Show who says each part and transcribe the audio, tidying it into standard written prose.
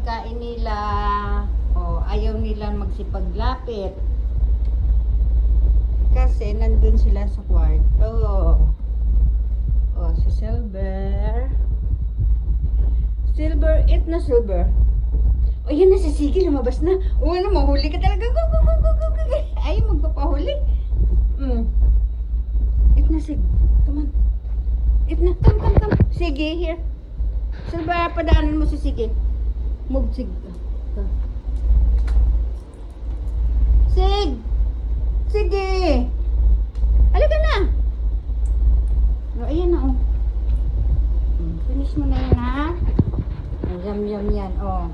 Speaker 1: pagkain nila. O, ayaw nilang magsipaglapit. Kasi nandun sila sa kwarto. O, si Silver. Silver, eat na Silver. O, yan na si Sige, lumabas na. O, ano, mahuli ka talaga. Go, go, go, go, go, go. Ay, magpapahuli. Eat na, Sig. Come on. Eat na. Come, come, come. Sige, here. Silver, padaanan mo si Sige. Move, Sig. Sig! Sige! Halika na! O, ayan na, oh. Finish mo na yan, ha? Yum, yum yan, oh.